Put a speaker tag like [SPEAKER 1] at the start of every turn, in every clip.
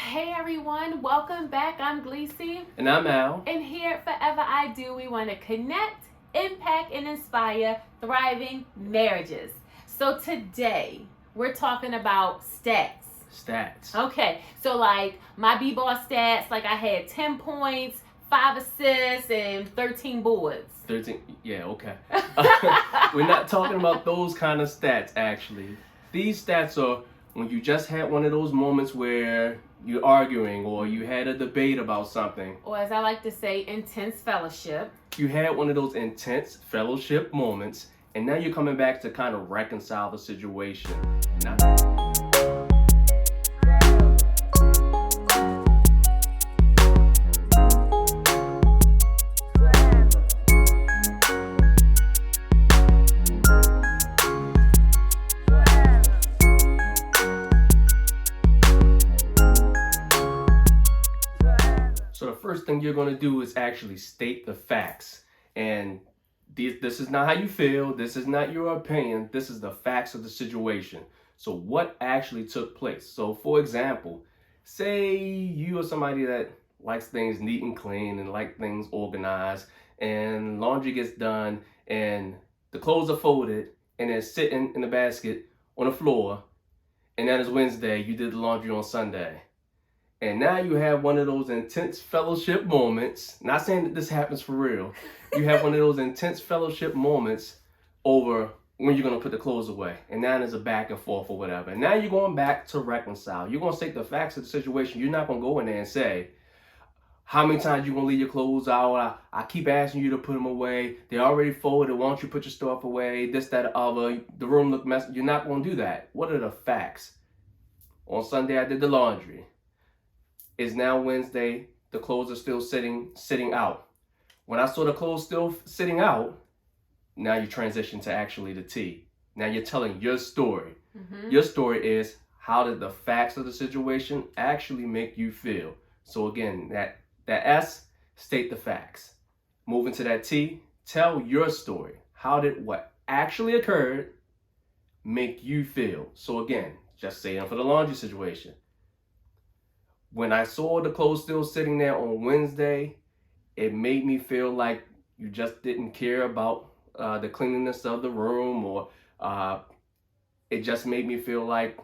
[SPEAKER 1] Hey everyone, welcome back. I'm Gleesy.
[SPEAKER 2] And I'm Al.
[SPEAKER 1] And here at Forever I Do, we want to connect, impact, and inspire thriving marriages. So today, we're talking about stats.
[SPEAKER 2] Stats.
[SPEAKER 1] Okay, so like my B-ball stats, like I had 10 points, 5 assists, and 13 boards.
[SPEAKER 2] 13. Yeah, okay. We're not talking about those kind of stats, actually. These stats are when you just had one of those moments where you're arguing or you had a debate about something.
[SPEAKER 1] Or as I like to say, intense fellowship.
[SPEAKER 2] You had one of those intense fellowship moments, and now you're coming back to kind of reconcile the situation. So the first thing you're going to do is actually state the facts. And this is not how you feel. This is not your opinion. This is the facts of the situation. So what actually took place? So for example, say you are somebody that likes things neat and clean and like things organized, and laundry gets done and the clothes are folded and they're sitting in the basket on the floor, and that is Wednesday. You did the laundry on Sunday. And now you have one of those intense fellowship moments. Not saying that this happens for real. You have one of those intense fellowship moments over when you're going to put the clothes away. And now there's a back and forth or whatever. And now you're going back to reconcile. You're going to state the facts of the situation. You're not going to go in there and say, how many times you going to leave your clothes out? I keep asking you to put them away. They're already folded. Why don't you put your stuff away? This, that, the other. The room look messy. You're not going to do that. What are the facts? On Sunday, I did the laundry. It's now Wednesday. The clothes are still sitting out. When I saw the clothes still sitting out, now you transition to actually the T. Now you're telling your story. Mm-hmm. Your story is, how did the facts of the situation actually make you feel? So again, that S, state the facts. Moving to that T, tell your story. How did what actually occurred make you feel? So again, just saying for the laundry situation. When I saw the clothes still sitting there on Wednesday, it made me feel like you just didn't care about the cleanliness of the room, or it just made me feel like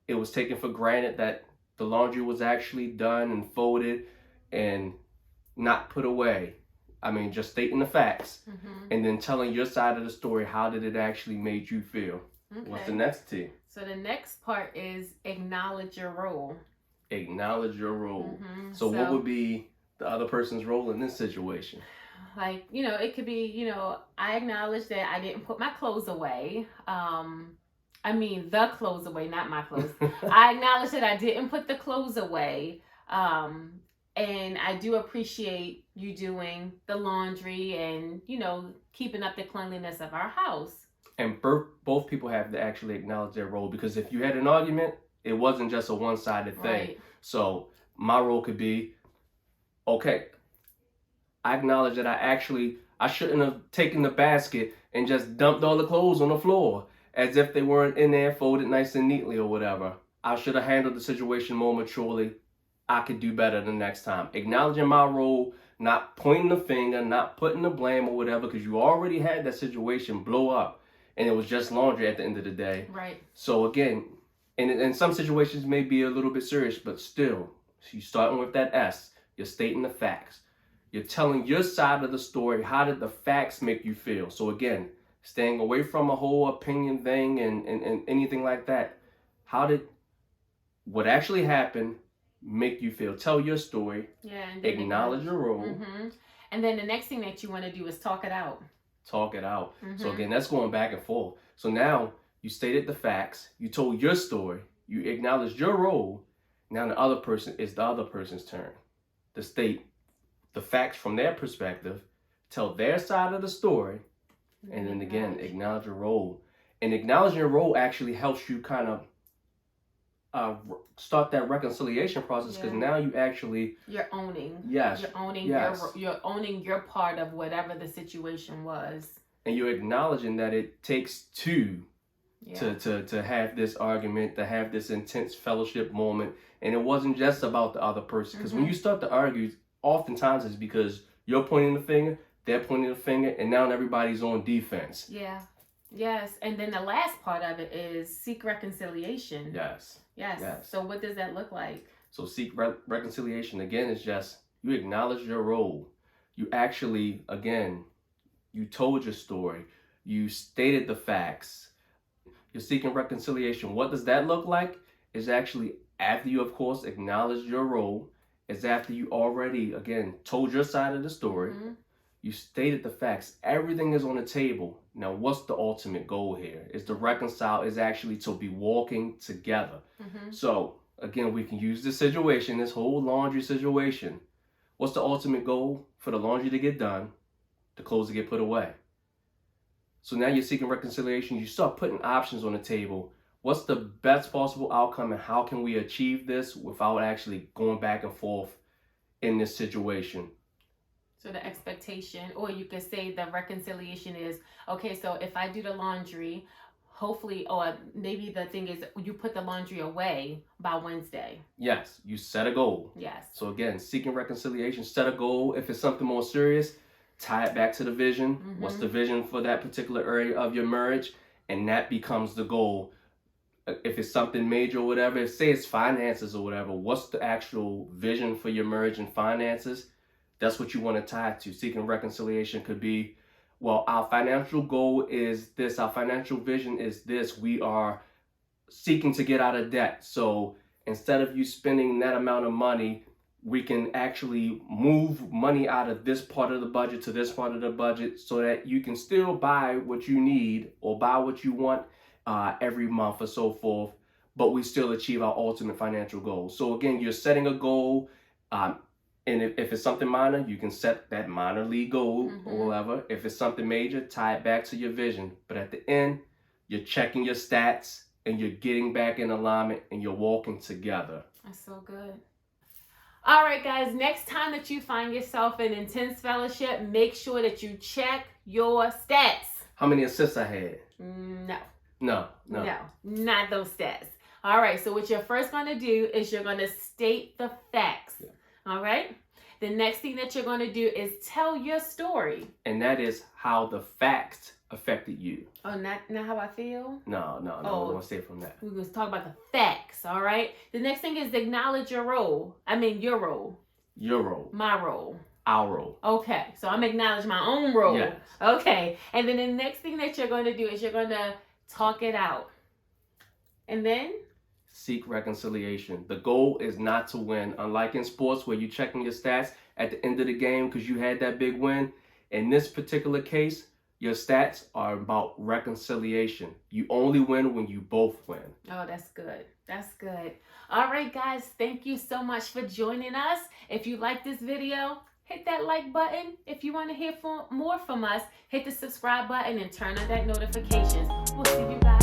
[SPEAKER 2] it was taken for granted that the laundry was actually done and folded and not put away. I mean, just stating the facts, and then telling your side of the story. How did it actually made you feel? Okay. What's the next T?
[SPEAKER 1] So the next part is acknowledge your role.
[SPEAKER 2] Acknowledge your role. So what would be the other person's role in this situation?
[SPEAKER 1] Like, it could be, I acknowledge that I didn't put my clothes away. The clothes away, not my clothes. I acknowledge that I didn't put the clothes away. And I do appreciate you doing the laundry and, keeping up the cleanliness of our house.
[SPEAKER 2] And both people have to actually acknowledge their role, because if you had an argument, it wasn't just a one-sided thing. Right. So my role could be, okay, I acknowledge that I shouldn't have taken the basket and just dumped all the clothes on the floor as if they weren't in there folded nice and neatly or whatever. I should have handled the situation more maturely. I could do better the next time. Acknowledging my role, not pointing the finger, not putting the blame or whatever, because you already had that situation blow up and it was just laundry at the end of the day.
[SPEAKER 1] Right.
[SPEAKER 2] So again, and some situations may be a little bit serious, but still, you're starting with that S. You're stating the facts. You're telling your side of the story. How did the facts make you feel? So again, staying away from a whole opinion thing and anything like that. How did what actually happened make you feel? Tell your story.
[SPEAKER 1] Yeah. And
[SPEAKER 2] acknowledge your role.
[SPEAKER 1] And then the next thing that you want to do is talk it out.
[SPEAKER 2] Talk it out. So again, that's going back and forth. So now you stated the facts. You told your story. You acknowledged your role. Now the other person's turn to state the facts from their perspective, tell their side of the story, and then again, acknowledge your role. And acknowledging your role actually helps you kind of start that reconciliation process, because now you're
[SPEAKER 1] owning.
[SPEAKER 2] Yes.
[SPEAKER 1] You're owning your part of whatever the situation was.
[SPEAKER 2] And you're acknowledging that it takes two
[SPEAKER 1] Yeah.
[SPEAKER 2] to have this argument, to have this intense fellowship moment. And it wasn't just about the other person. Because when you start to argue, oftentimes it's because you're pointing the finger, they're pointing the finger, and now everybody's on defense.
[SPEAKER 1] Yeah. Yes. And then the last part of it is seek reconciliation.
[SPEAKER 2] Yes.
[SPEAKER 1] Yes.
[SPEAKER 2] Yes.
[SPEAKER 1] So what does that look like?
[SPEAKER 2] So seek reconciliation, again, is just you acknowledge your role. You actually, again, you told your story. You stated the facts. You're seeking reconciliation. What does that look like? Is actually after you, of course, acknowledge your role. Is after you already, again, told your side of the story. You stated the facts. Everything is on the table. Now, what's the ultimate goal here? Is to reconcile, is actually to be walking together. So, again, we can use this situation, this whole laundry situation. What's the ultimate goal? For the laundry to get done, the clothes to get put away. So now you're seeking reconciliation. You start putting options on the table. What's the best possible outcome, and how can we achieve this without actually going back and forth in this situation?
[SPEAKER 1] So the expectation, or you could say the reconciliation is, okay, so if I do the laundry, hopefully, or maybe the thing is you put the laundry away by Wednesday.
[SPEAKER 2] Yes, you set a goal.
[SPEAKER 1] Yes.
[SPEAKER 2] So again, seeking reconciliation, set a goal. If it's something more serious, tie it back to the vision. What's the vision for that particular area of your marriage? And that becomes the goal. If it's something major or whatever, if say it's finances or whatever, what's the actual vision for your marriage and finances? That's what you want to tie to. Seeking reconciliation could be, well, our financial goal is this. Our financial vision is this. We are seeking to get out of debt. So instead of you spending that amount of money, we can actually move money out of this part of the budget to this part of the budget so that you can still buy what you need or buy what you want every month or so forth, but we still achieve our ultimate financial goal. So again, you're setting a goal. And if it's something minor, you can set that minor league goal or whatever. If it's something major, tie it back to your vision. But at the end, you're checking your stats and you're getting back in alignment and you're walking together.
[SPEAKER 1] That's so good. All right, guys, next time that you find yourself in intense fellowship, make sure that you check your stats.
[SPEAKER 2] How many assists I had?
[SPEAKER 1] No, not those stats. All right, so what you're first going to do is you're going to state the facts. Yeah. All right. The next thing that you're going to do is tell your story.
[SPEAKER 2] And that is how the facts affected you.
[SPEAKER 1] Oh, not how I feel?
[SPEAKER 2] No.
[SPEAKER 1] Oh,
[SPEAKER 2] We want to say it from that.
[SPEAKER 1] We're going to talk about the facts. All right. The next thing is acknowledge your role. I mean, your role.
[SPEAKER 2] Your role.
[SPEAKER 1] My role.
[SPEAKER 2] Our role.
[SPEAKER 1] Okay. So I'm acknowledging my own role.
[SPEAKER 2] Yes.
[SPEAKER 1] Okay. And then the next thing that you're going to do is you're going to talk it out. And then?
[SPEAKER 2] Seek reconciliation. The goal is not to win. Unlike in sports where you're checking your stats at the end of the game because you had that big win, in this particular case, your stats are about reconciliation. You only win when you both win. Oh,
[SPEAKER 1] that's good. That's good. All right, guys. Thank you so much for joining us. If you like this video, hit that like button. If you want to hear more from us, hit the subscribe button and turn on that notifications. We'll see you guys